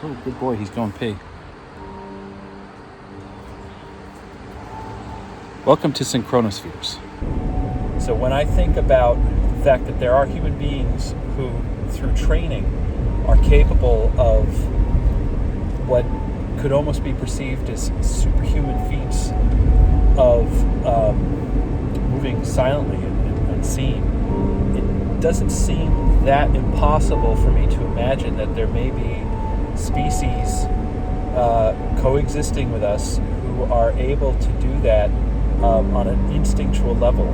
Oh, good boy, he's going pee. Welcome to Synchronospheres. So when I think about the fact that there are human beings who, through training, are capable of what could almost be perceived as superhuman feats of moving silently and unseen, it doesn't seem that impossible for me to imagine that there may be species coexisting with us who are able to do that on an instinctual level.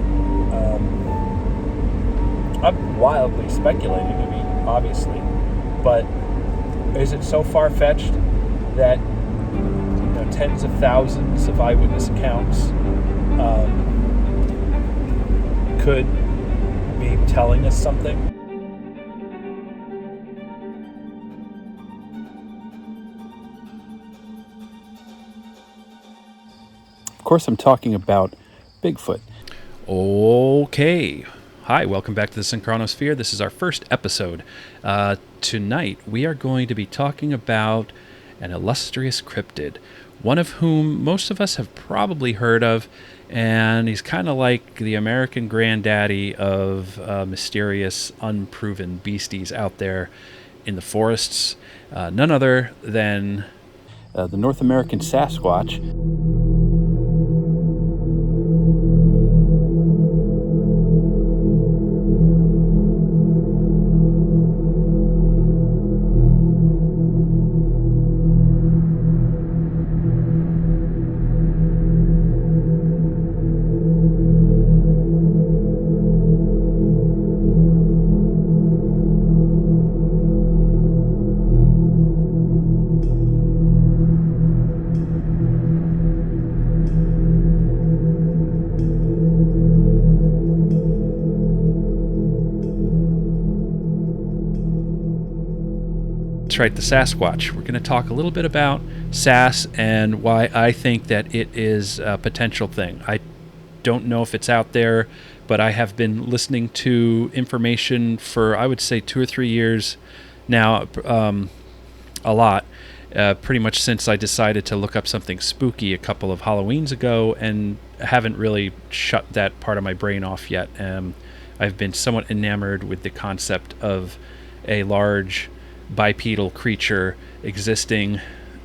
I'm wildly speculating, I mean, obviously, but is it so far-fetched that tens of thousands of eyewitness accounts could be telling us something? Of course, I'm talking about Bigfoot. Okay. Hi, welcome back to the Synchronosphere. This is our first episode. Tonight, we are going to be talking about an illustrious cryptid, one of whom most of us have probably heard of, and he's kind of like the American granddaddy of mysterious, unproven beasties out there in the forests. None other than the North American Sasquatch. That's right, the Sasquatch. We're going to talk a little bit about Sas and why I think that it is a potential thing. I don't know if it's out there, but I have been listening to information for, I would say, 2 or 3 years now, a lot, pretty much since I decided to look up something spooky a couple of Halloweens ago, and haven't really shut that part of my brain off yet. I've been somewhat enamored with the concept of a large bipedal creature existing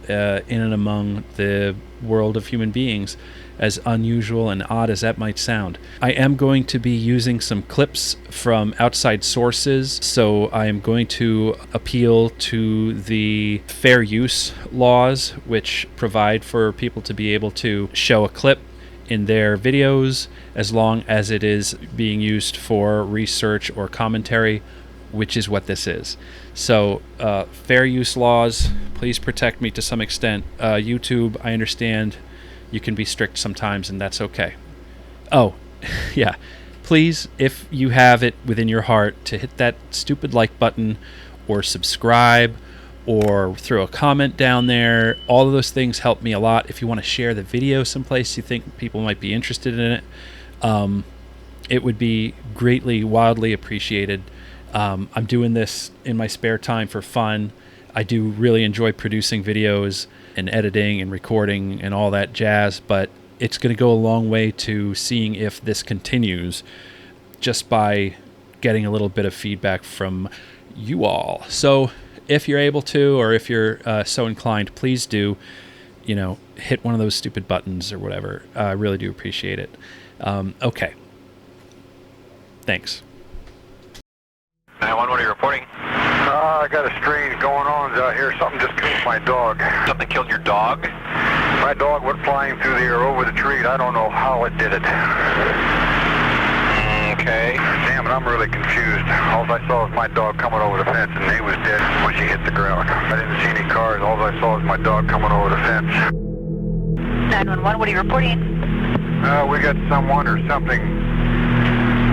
in and among the world of human beings, as unusual and odd as that might sound. I am going to be using some clips from outside sources, so I am going to appeal to the fair use laws, which provide for people to be able to show a clip in their videos as long as it is being used for research or commentary, which is what this is. So, fair use laws, please protect me to some extent. YouTube, I understand you can be strict sometimes, and that's okay. Oh, yeah. Please, if you have it within your heart, to hit that stupid like button, or subscribe, or throw a comment down there. All of those things help me a lot. If you want to share the video someplace you think people might be interested in it, it would be greatly, wildly appreciated. I'm doing this in my spare time for fun. I do really enjoy producing videos and editing and recording and all that jazz, but it's going to go a long way to seeing if this continues just by getting a little bit of feedback from you all. So if you're able to, or if you're so inclined, please do, hit one of those stupid buttons or whatever. I really do appreciate it. Okay. Thanks. 911, what are you reporting? I got a strange going on out here. Something just killed my dog. Something killed your dog? My dog went flying through the air over the tree. I don't know how it did it. Okay. Damn it, I'm really confused. All I saw was my dog coming over the fence, and he was dead when she hit the ground. I didn't see any cars. All I saw was my dog coming over the fence. 911, what are you reporting? We got someone or something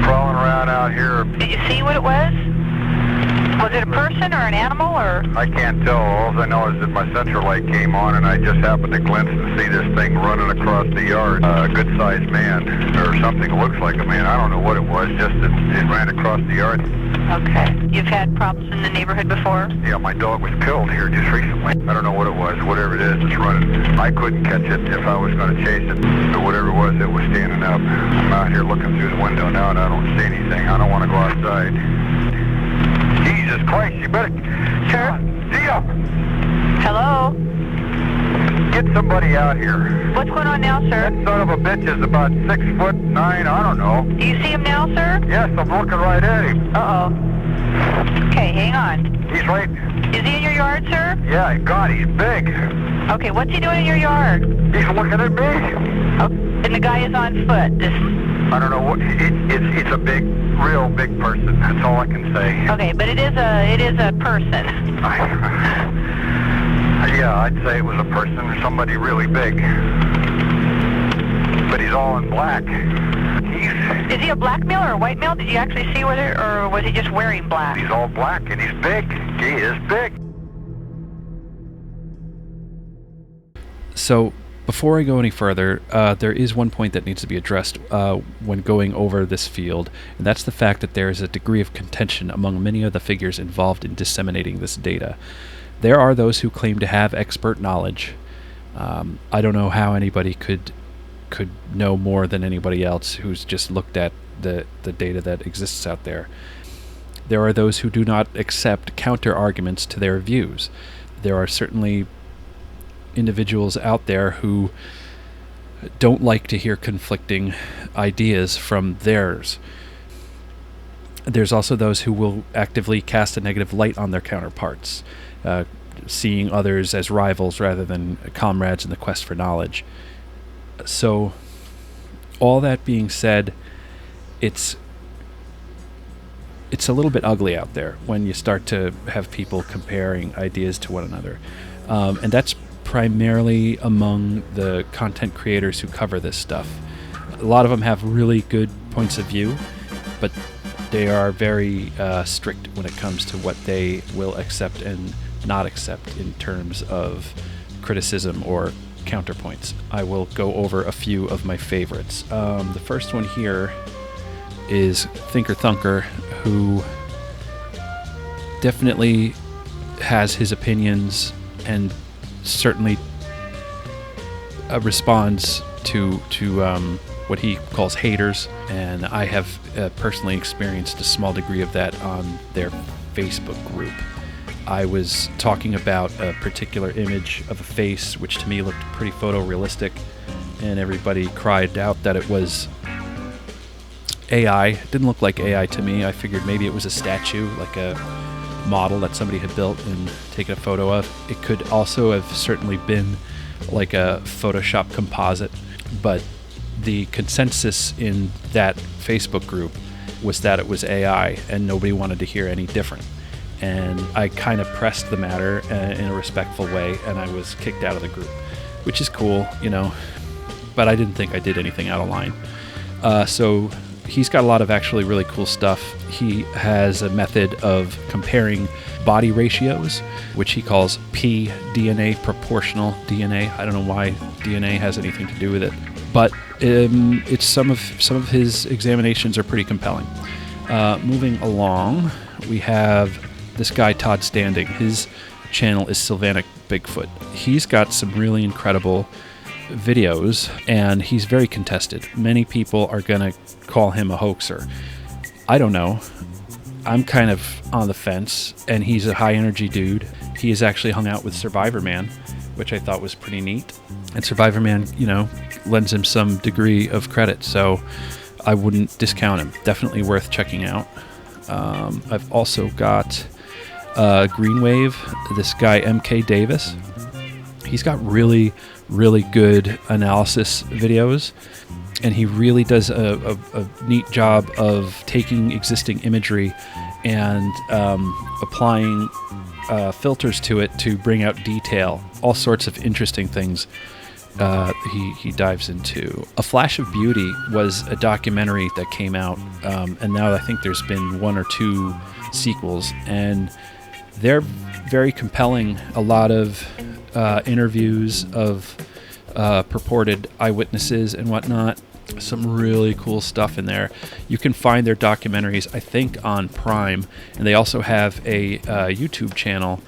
crawling around out here. Did you see what it was? Was it a person or an animal or? I can't tell. All I know is that my central light came on and I just happened to glimpse and see this thing running across the yard. A good-sized man, or something that looks like a man. I don't know what it was, just that it ran across the yard. Okay. You've had problems in the neighborhood before? Yeah, my dog was killed here just recently. I don't know what it was. Whatever it is, it's running. I couldn't catch it if I was going to chase it. But whatever it was standing up. I'm out here looking through the window now and I don't see anything. I don't want to go outside. Jesus Christ, you better... Sure. See ya! Hello? Get somebody out here. What's going on now, sir? That son of a bitch is about 6'9", I don't know. Do you see him now, sir? Yes, I'm looking right at him. Uh-oh. Okay, hang on. He's right... Is he in your yard, sir? Yeah, God, he's big. Okay, what's he doing in your yard? He's looking at me. Oh, and the guy is on foot. I don't know what... It's a big, real big person. That's all I can say. Okay, but it is a person. Yeah, I'd say it was a person or somebody really big. But he's all in black. Is he a black male or a white male? Did you actually see whether, or was he just wearing black? He's all black and he's big. He is big. So, before I go any further, there is one point that needs to be addressed when going over this field, and that's the fact that there is a degree of contention among many of the figures involved in disseminating this data. There are those who claim to have expert knowledge. I don't know how anybody could know more than anybody else who's just looked at the data that exists out there. There are those who do not accept counter-arguments to their views. There are certainly individuals out there who don't like to hear conflicting ideas from theirs. There's also those who will actively cast a negative light on their counterparts, seeing others as rivals rather than comrades in the quest for knowledge. So, all that being said, it's a little bit ugly out there when you start to have people comparing ideas to one another. And that's primarily among the content creators who cover this stuff. A lot of them have really good points of view, but they are very strict when it comes to what they will accept and not accept in terms of criticism or counterpoints. I will go over a few of my favorites. The first one here is Thinker Thunker, who definitely has his opinions and certainly responds to what he calls haters, and I have personally experienced a small degree of that on their Facebook group. I was talking about a particular image of a face which to me looked pretty photorealistic, and everybody cried out that it was AI. It didn't look like AI to me. I figured maybe it was a statue, like a model that somebody had built and taken a photo of. It could also have certainly been like a Photoshop composite, but the consensus in that Facebook group was that it was AI, and nobody wanted to hear any different. And I kind of pressed the matter in a respectful way, and I was kicked out of the group, which is cool, you know, but I didn't think I did anything out of line. So he's got a lot of actually really cool stuff. He has a method of comparing body ratios, which he calls p-DNA, proportional DNA. I don't know why DNA has anything to do with it, but it's some of his examinations are pretty compelling. Moving along, we have this guy Todd Standing. His channel is Sylvanic Bigfoot. He's got some really incredible videos, and he's very contested. Many people are going to call him a hoaxer. I don't know. I'm kind of on the fence, and he's a high-energy dude. He has actually hung out with Survivor Man, which I thought was pretty neat. And Survivor Man, you know, lends him some degree of credit, so I wouldn't discount him. Definitely worth checking out. I've also got Green Wave, this guy MK Davis. He's got really, really good analysis videos, and he really does a neat job of taking existing imagery and applying filters to it to bring out detail. All sorts of interesting things he dives into. A Flash of Beauty was a documentary that came out, and now I think there's been one or two sequels, and they're very compelling. A lot of interviews of purported eyewitnesses and whatnot. Some really cool stuff in there. You can find their documentaries, I think, on Prime, and they also have a YouTube channel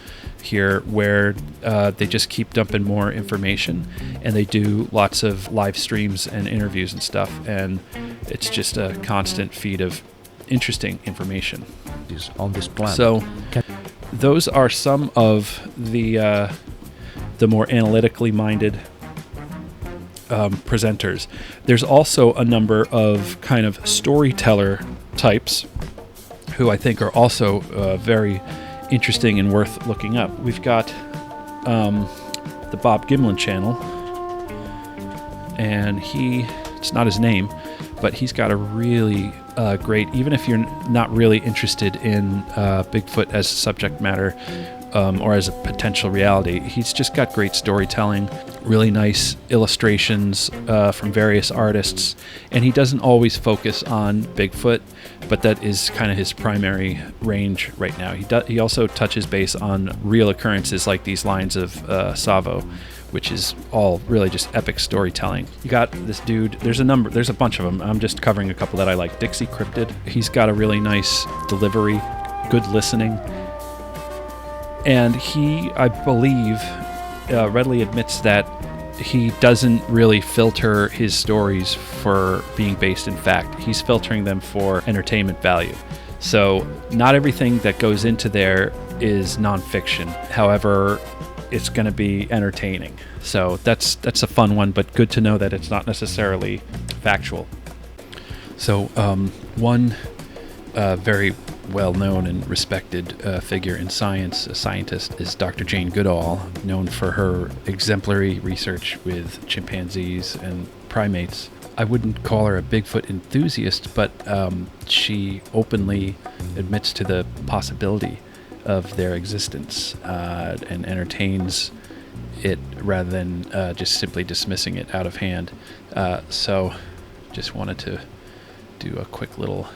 here where they just keep dumping more information, and they do lots of live streams and interviews and stuff, and it's just a constant feed of interesting information on this planet. So those are some of the more analytically minded presenters. There's also a number of kind of storyteller types who I think are also very interesting and worth looking up. We've got the Bob Gimlin channel, and it's not his name, but he's got a really great, even if you're not really interested in Bigfoot as subject matter or as a potential reality, he's just got great storytelling, really nice illustrations from various artists, and he doesn't always focus on Bigfoot, but that is kind of his primary range right now. He also touches base on real occurrences like these lines of Savo, which is all really just epic storytelling. You got this dude, there's a bunch of them. I'm just covering a couple that I like. Dixie Cryptid, he's got a really nice delivery, good listening, and he, I believe, readily admits that he doesn't really filter his stories for being based in fact. He's filtering them for entertainment value. So not everything that goes into there is nonfiction. However, it's going to be entertaining. So that's a fun one, but good to know that it's not necessarily factual. So one very well-known and respected figure in science, a scientist, is Dr. Jane Goodall, known for her exemplary research with chimpanzees and primates. I wouldn't call her a Bigfoot enthusiast, but she openly admits to the possibility of their existence and entertains it rather than just simply dismissing it out of hand. So just wanted to do a quick little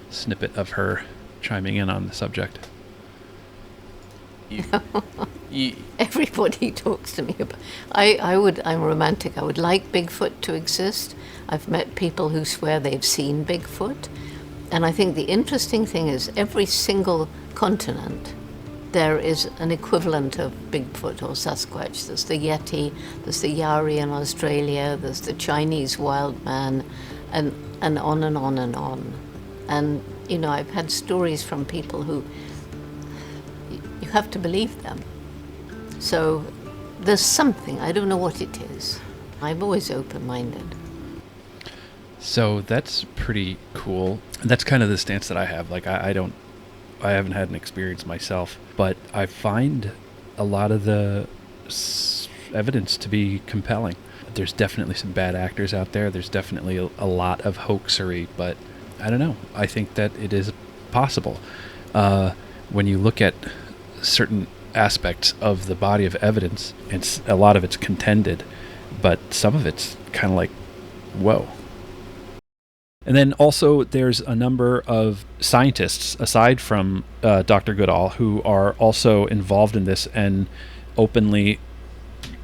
snippet of her chiming in on the subject. Everybody talks to me about. I'm romantic. I would like Bigfoot to exist. I've met people who swear they've seen Bigfoot, and I think the interesting thing is every single continent there is an equivalent of Bigfoot or Sasquatch. There's the Yeti, there's the Yari in Australia, there's the Chinese wild man, and on and on and on. And, you know, I've had stories from people who, you have to believe them. So there's something, I don't know what it is. I'm always open-minded. So that's pretty cool. That's kind of the stance that I have. Like, I haven't had an experience myself, but I find a lot of the evidence to be compelling. There's definitely some bad actors out there. There's definitely a lot of hoaxery, but I don't know. I think that it is possible. When you look at certain aspects of the body of evidence, a lot of it's contended, but some of it's kind of like, whoa. And then also there's a number of scientists, aside from Dr. Goodall, who are also involved in this and openly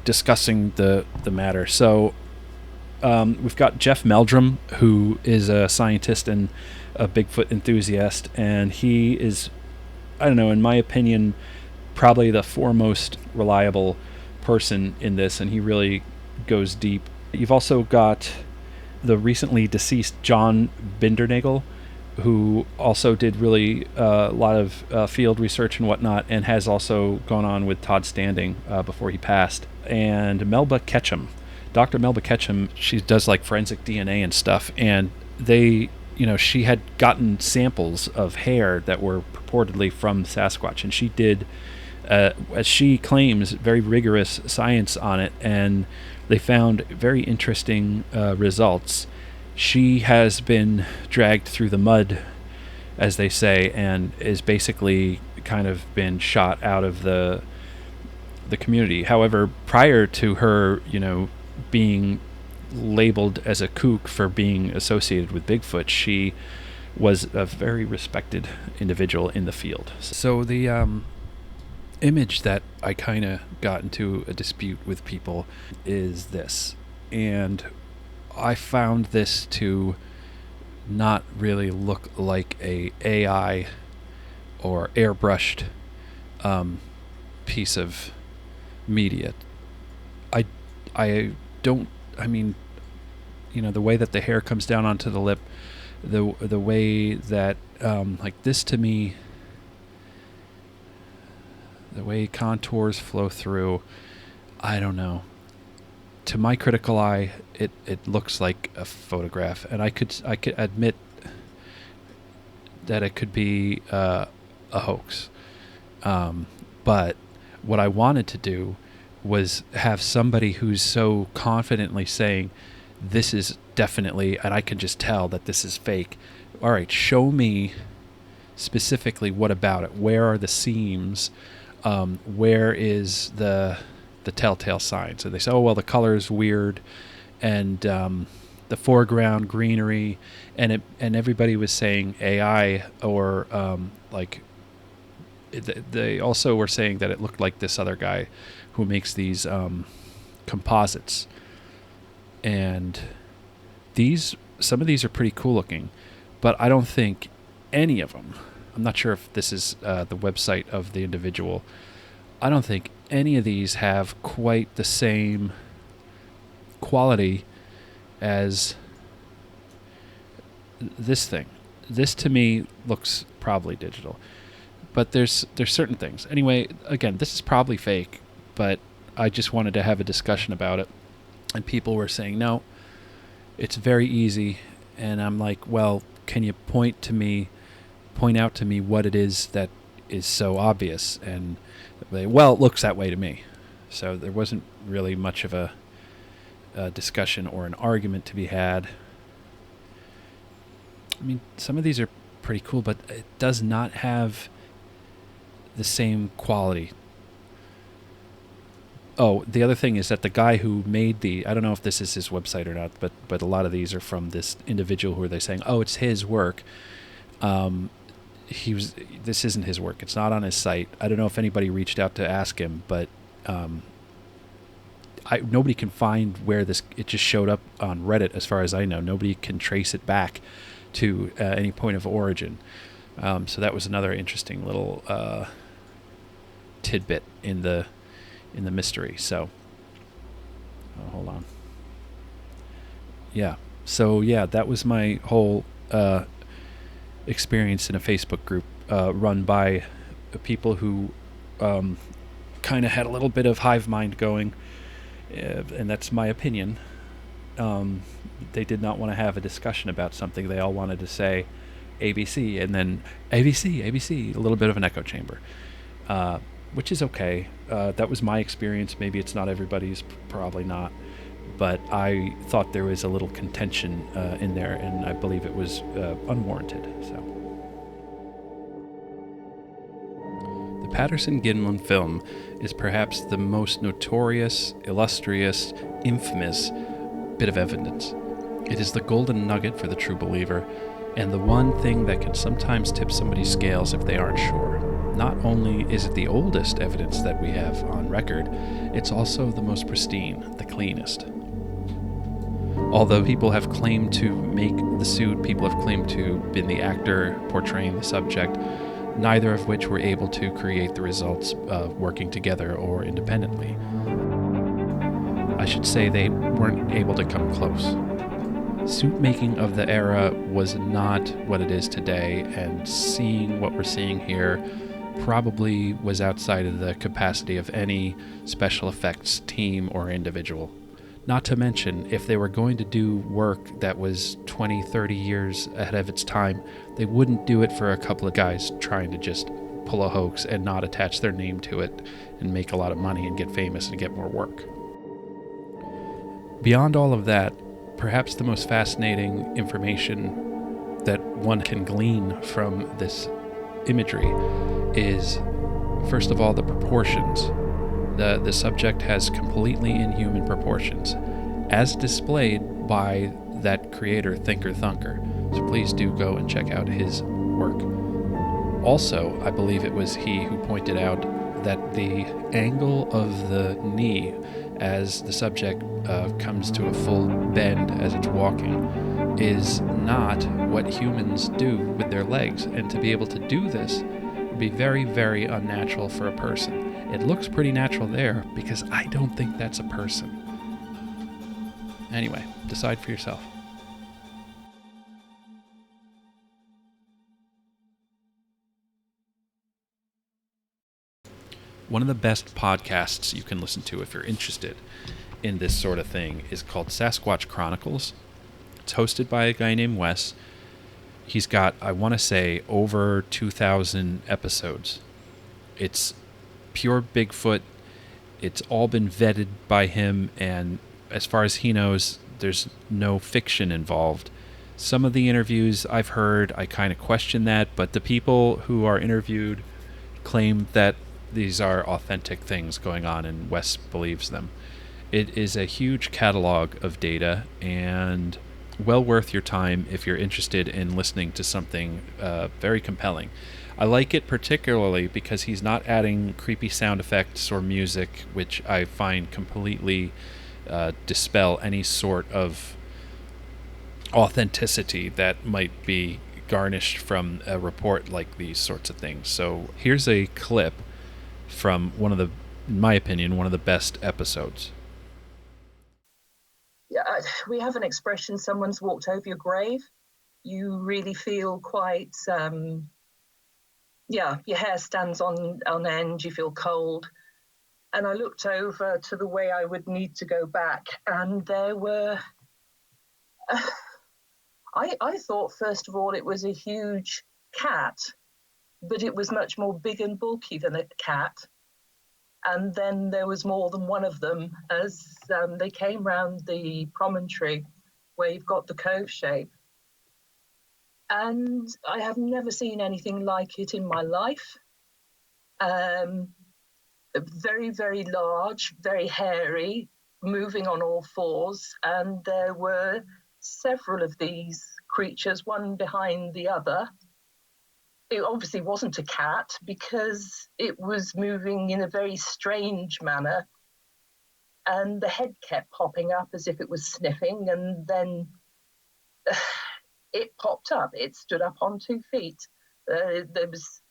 discussing the matter. So we've got Jeff Meldrum, who is a scientist and a Bigfoot enthusiast, and he is, I don't know, in my opinion, probably the foremost reliable person in this, and he really goes deep. You've also got the recently deceased John Bindernagel, who also did really a lot of field research and whatnot, and has also gone on with Todd Standing before he passed. And Melba Ketchum, Dr. Melba Ketchum, she does like forensic DNA and stuff, and she had gotten samples of hair that were purportedly from Sasquatch, and she did, as she claims, very rigorous science on it, and they found very interesting results. She has been dragged through the mud, as they say, and is basically kind of been shot out of the community. However, prior to her, being labeled as a kook for being associated with Bigfoot, she was a very respected individual in the field. So the image that I kind of got into a dispute with people is this, and I found this to not really look like a AI or airbrushed piece of media. I don't. I mean, the way that the hair comes down onto the lip, the way that like this to me, the way contours flow through, I don't know. To my critical eye, it looks like a photograph, and I could admit that it could be a hoax. But what I wanted to do was have somebody who's so confidently saying, this is definitely, and I can just tell that this is fake. All right, show me specifically what about it. Where are the seams? Where is the telltale sign? So they say, oh, well, the color is weird, and the foreground greenery, and everybody was saying AI, or they also were saying that it looked like this other guy who makes these composites, and some of these are pretty cool looking, but I don't think any of them, I'm not sure if this is the website of the individual, I don't think any of these have quite the same quality as this thing. This to me looks probably digital, but there's certain things. Anyway, again, this is probably fake, but I just wanted to have a discussion about it, and people were saying, no, it's very easy, and I'm like, well, can you point out to me what it is that is so obvious? And they, well, it looks that way to me. So there wasn't really much of a discussion or an argument to be had. I mean, some of these are pretty cool, but it does not have the same quality. Oh, the other thing is that the guy who made I don't know if this is his website or not, but a lot of these are from this individual who are they saying, oh, it's his work. This isn't his work. It's not on his site. I don't know if anybody reached out to ask him, but nobody can find where it just showed up on Reddit, as far as I know. Nobody can trace it back to any point of origin. So that was another interesting little tidbit in the mystery. So hold on. Yeah. So yeah, that was my whole experience in a Facebook group run by people who kind of had a little bit of hive mind going, and that's my opinion. They did not want to have a discussion about something. They all wanted to say ABC, and then ABC, a little bit of an echo chamber, which is okay. That was my experience. Maybe it's not everybody's, probably not. But I thought there was a little contention in there, and I believe it was unwarranted. So, the Patterson-Gimlin film is perhaps the most notorious, illustrious, infamous bit of evidence. It is the golden nugget for the true believer, and the one thing that can sometimes tip somebody's scales if they aren't sure. Not only is it the oldest evidence that we have on record, it's also the most pristine, the cleanest. Although people have claimed to make the suit, people have claimed to have been the actor portraying the subject, neither of which were able to create the results working together or independently. I should say they weren't able to come close. Suit making of the era was not what it is today, and seeing what we're seeing here probably was outside of the capacity of any special effects team or individual. Not to mention, if they were going to do work that was 20, 30 years ahead of its time, they wouldn't do it for a couple of guys trying to just pull a hoax and not attach their name to it and make a lot of money and get famous and get more work. Beyond all of that, perhaps the most fascinating information that one can glean from this imagery is, first of all, the proportions. The subject has completely inhuman proportions, as displayed by that creator, Thinker Thunker. So please do go and check out his work. Also, I believe it was he who pointed out that the angle of the knee as the subject comes to a full bend as it's walking is not what humans do with their legs. And to be able to do this would be very, very unnatural for a person. It looks pretty natural there because I don't think that's a person. Anyway, decide for yourself. One of the best podcasts you can listen to if you're interested in this sort of thing is called Sasquatch Chronicles. It's hosted by a guy named Wes. He's got, I want to say, over 2,000 episodes. It's pure Bigfoot. It's all been vetted by him, and as far as he knows, there's no fiction involved. Some of the interviews I've heard, I kind of question that, but the people who are interviewed claim that these are authentic things going on, and Wes believes them. It is a huge catalog of data and well worth your time if you're interested in listening to something very compelling. I like it particularly because he's not adding creepy sound effects or music, which I find completely dispel any sort of authenticity that might be garnished from a report like these sorts of things. So here's a clip from one of the, in my opinion, one of the best episodes. Yeah, we have an expression, someone's walked over your grave. You really feel quite, your hair stands on end, you feel cold. And I looked over to the way I would need to go back, and there were, I thought, first of all, it was a huge cat, but it was much more big and bulky than a cat. And then there was more than one of them as they came round the promontory where you've got the cove shape. And I have never seen anything like it in my life. Very, very large, very hairy, moving on all fours. And there were several of these creatures, one behind the other. It obviously wasn't a cat because it was moving in a very strange manner, and the head kept popping up as if it was sniffing, and then it popped up. It stood up on 2 feet. There was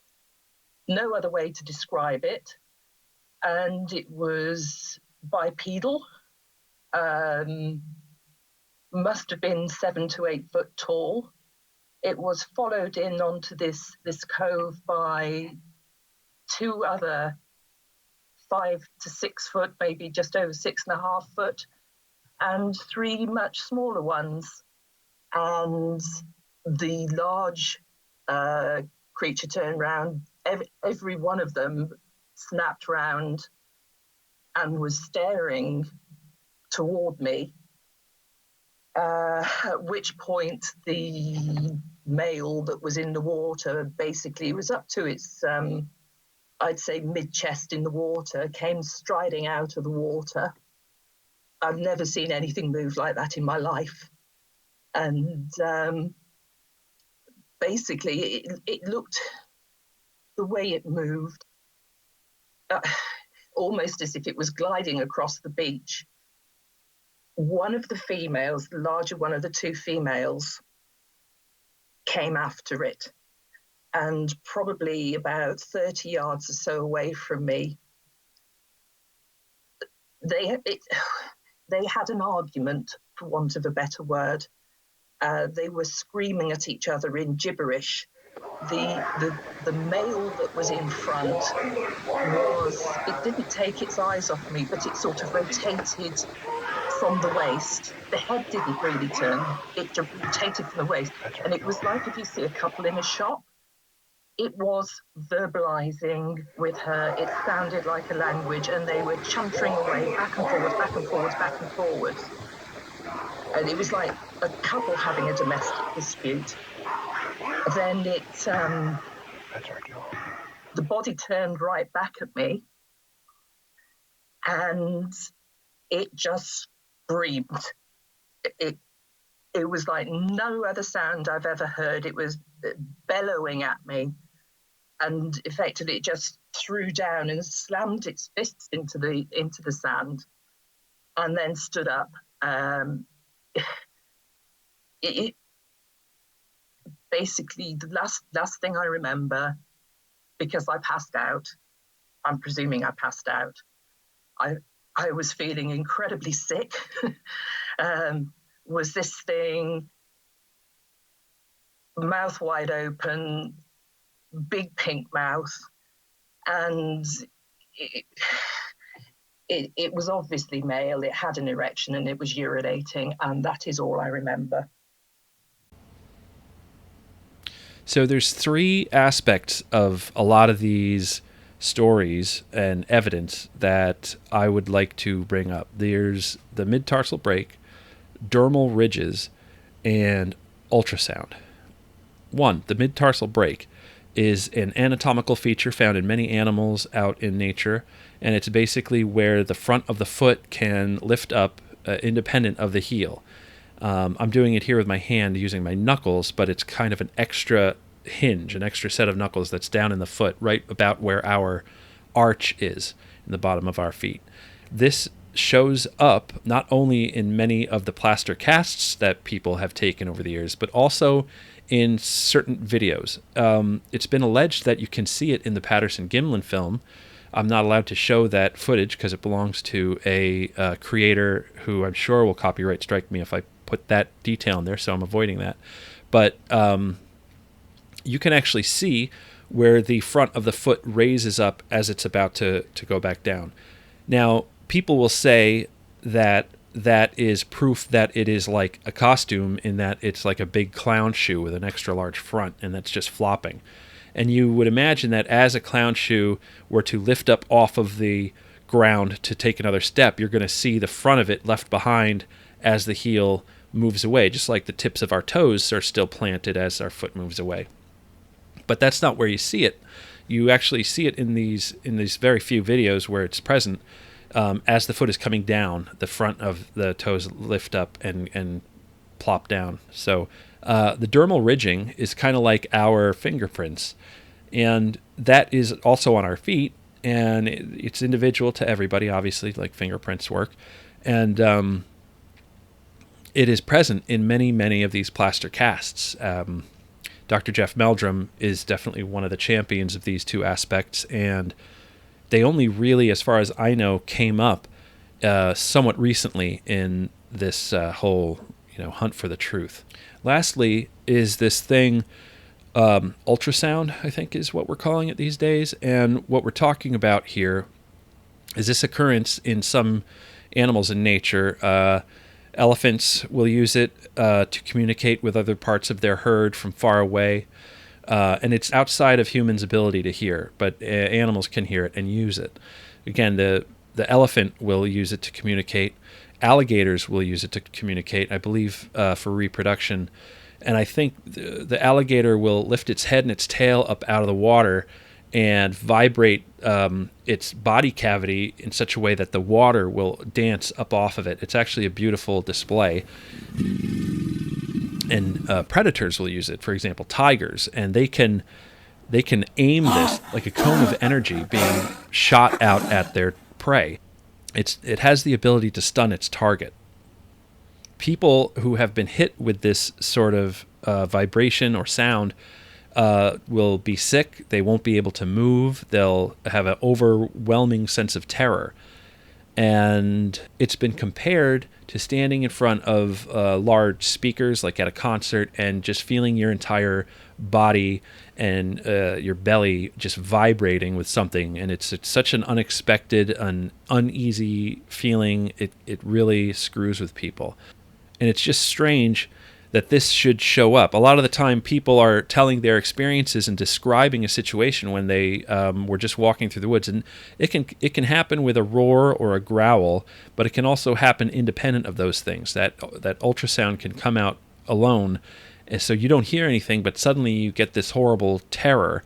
no other way to describe it, and it was bipedal. Must have been 7 to 8 foot tall. It was followed in onto this cove by 2 other 5 to 6 foot, maybe just over 6.5 foot, and 3 much smaller ones. And the large creature turned round. Every one of them snapped round and was staring toward me. At which point the male that was in the water basically was up to its, I'd say, mid-chest in the water, came striding out of the water. I've never seen anything move like that in my life. And basically it looked, the way it moved, almost as if it was gliding across the beach. One of the females, the larger one of the 2 females, came after it, and probably about 30 yards or so away from me, they had an argument, for want of a better word. They were screaming at each other in gibberish. The male that was in front it didn't take its eyes off me, but it sort of rotated from the waist. The head didn't really turn, it rotated from the waist. And it was like if you see a couple in a shop. It was verbalizing with her. It sounded like a language, and they were chuntering away back and forwards, back and forwards, back and forwards. And it was like a couple having a domestic dispute. Then the body turned right back at me, and it just screamed. It It was like no other sound I've ever heard. It was bellowing at me, and effectively it just threw down and slammed its fists into the sand, and then stood up. It basically, the last thing I remember, because I passed out. I'm presuming I passed out. I was feeling incredibly sick. Was this thing mouth wide open, big pink mouth, and it was obviously male. It had an erection and it was urinating, and that is all I remember. So there's three aspects of a lot of these stories and evidence that I would like to bring up. There's the mid-tarsal break, dermal ridges, and ultrasound. One, the mid-tarsal break is an anatomical feature found in many animals out in nature, and it's basically where the front of the foot can lift up independent of the heel. I'm doing it here with my hand using my knuckles, but it's kind of an extra hinge, an extra set of knuckles that's down in the foot, right about where our arch is in the bottom of our feet. This shows up not only in many of the plaster casts that people have taken over the years, but also in certain videos. It's been alleged that you can see it in the Patterson-Gimlin film. I'm not allowed to show that footage because it belongs to a creator who I'm sure will copyright strike me if I put that detail in there, so I'm avoiding that. But you can actually see where the front of the foot raises up as it's about to go back down. Now, people will say that that is proof that it is like a costume, in that it's like a big clown shoe with an extra large front, and that's just flopping. And you would imagine that as a clown shoe were to lift up off of the ground to take another step, you're going to see the front of it left behind as the heel moves away, just like the tips of our toes are still planted as our foot moves away. But that's not where you see it. You actually see it in these very few videos where it's present. As the foot is coming down, the front of the toes lift up and plop down. So the dermal ridging is kind of like our fingerprints, and that is also on our feet, and it's individual to everybody, obviously, like fingerprints work. And it is present in many, many of these plaster casts. Dr. Jeff Meldrum is definitely one of the champions of these two aspects, and they only really, as far as I know, came up somewhat recently in this whole hunt for the truth. Lastly is this thing, ultrasound, I think is what we're calling it these days. And what we're talking about here is this occurrence in some animals in nature. Elephants will use it to communicate with other parts of their herd from far away. And it's outside of humans' ability to hear, but animals can hear it and use it. Again, the elephant will use it to communicate. Alligators will use it to communicate, I believe, for reproduction. And I think the alligator will lift its head and its tail up out of the water and vibrate its body cavity in such a way that the water will dance up off of it. It's actually a beautiful display. And predators will use it, for example, tigers, and they can aim this like a cone of energy being shot out at their prey. It has the ability to stun its target. People who have been hit with this sort of vibration or sound will be sick. They won't be able to move. They'll have an overwhelming sense of terror. And it's been compared to standing in front of large speakers, like at a concert, and just feeling your entire body and your belly just vibrating with something. And it's such an unexpected, an uneasy feeling. It really screws with people. And it's just strange that this should show up. A lot of the time, people are telling their experiences and describing a situation when they were just walking through the woods, and it can happen with a roar or a growl, but it can also happen independent of those things. That ultrasound can come out alone, and so you don't hear anything, but suddenly you get this horrible terror,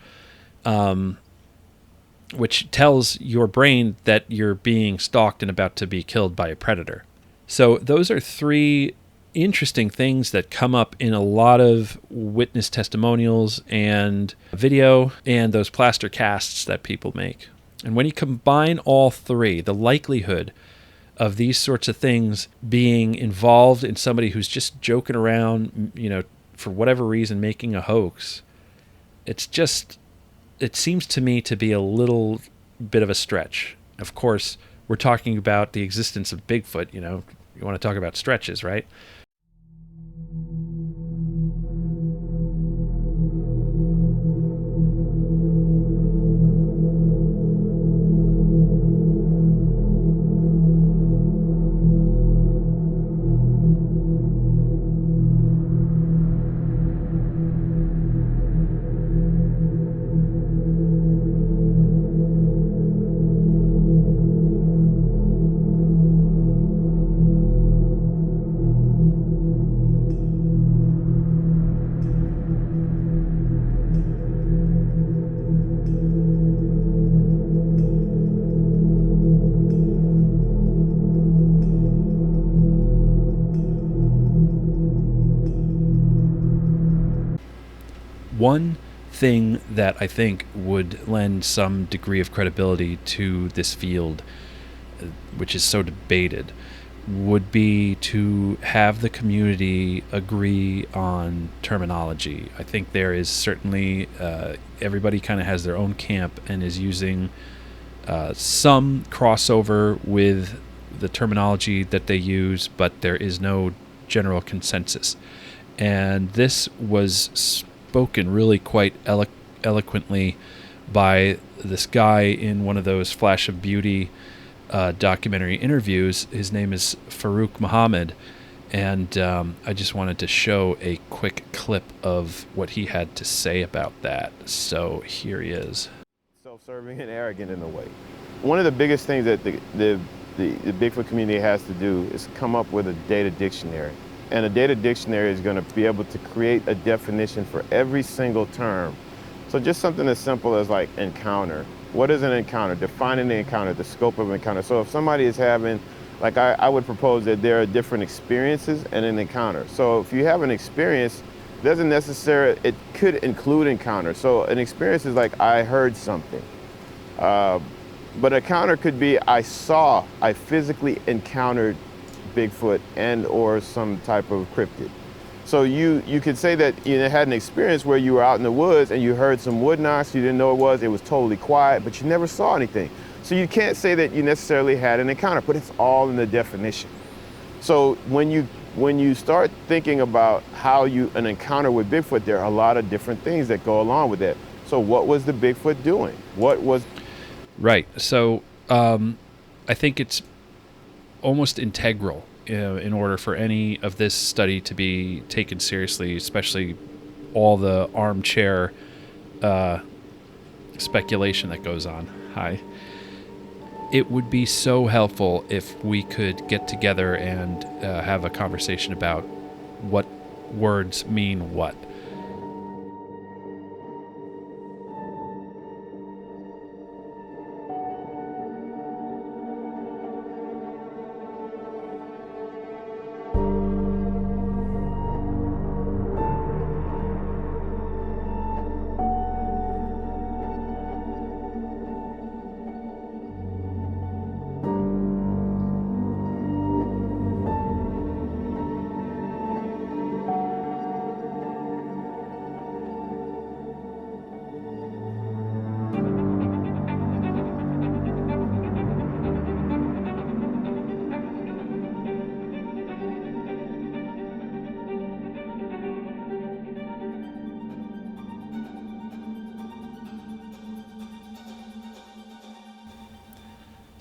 which tells your brain that you're being stalked and about to be killed by a predator. So those are three interesting things that come up in a lot of witness testimonials and video and those plaster casts that people make. And when you combine all three, the likelihood of these sorts of things being involved in somebody who's just joking around, for whatever reason, making a hoax, it seems to me to be a little bit of a stretch. Of course, we're talking about the existence of Bigfoot, you want to talk about stretches, right? One thing that I think would lend some degree of credibility to this field, which is so debated, would be to have the community agree on terminology. I think there is certainly, everybody kind of has their own camp and is using some crossover with the terminology that they use, but there is no general consensus. And this was spoken really quite eloquently by this guy in one of those Flash of Beauty documentary interviews. His name is Farouk Muhammad, and I just wanted to show a quick clip of what he had to say about that. So here he is. Self-serving and arrogant in a way. One of the biggest things that the Bigfoot community has to do is come up with a data dictionary. And a data dictionary is going to be able to create a definition for every single term. So just something as simple as like encounter. What is an encounter? Defining the encounter, the scope of an encounter. So if somebody is having, like I would propose that there are different experiences and an encounter. So if you have an experience, doesn't necessarily, it could include encounter. So an experience is like I heard something. But an encounter could be I physically encountered Bigfoot and or some type of cryptid. So you could say that you had an experience where you were out in the woods and you heard some wood knocks, you didn't know what it was totally quiet, but you never saw anything. So you can't say that you necessarily had an encounter, but it's all in the definition. So when you start thinking about how an encounter with Bigfoot, there are a lot of different things that go along with that. So what was the Bigfoot doing? What was... Right. So I think it's almost integral in order for any of this study to be taken seriously, especially all the armchair speculation that goes on. Hi. It would be so helpful if we could get together and have a conversation about what words mean what.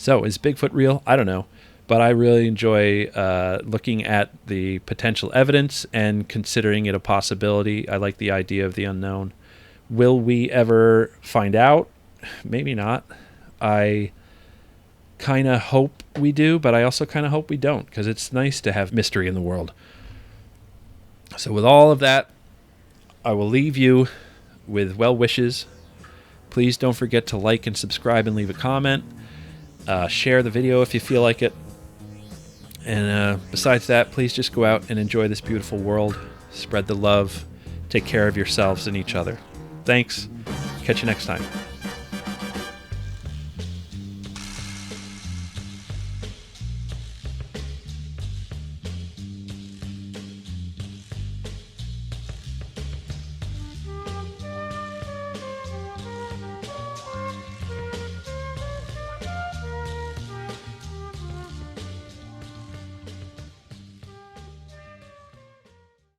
So is Bigfoot real? I don't know. But I really enjoy looking at the potential evidence and considering it a possibility. I like the idea of the unknown. Will we ever find out? Maybe not. I kind of hope we do, but I also kind of hope we don't, because it's nice to have mystery in the world. So with all of that, I will leave you with well wishes. Please don't forget to like and subscribe and leave a comment. Share the video if you feel like it. And besides that, please just go out and enjoy this beautiful world. Spread the love. Take care of yourselves and each other. Thanks. Catch you next time.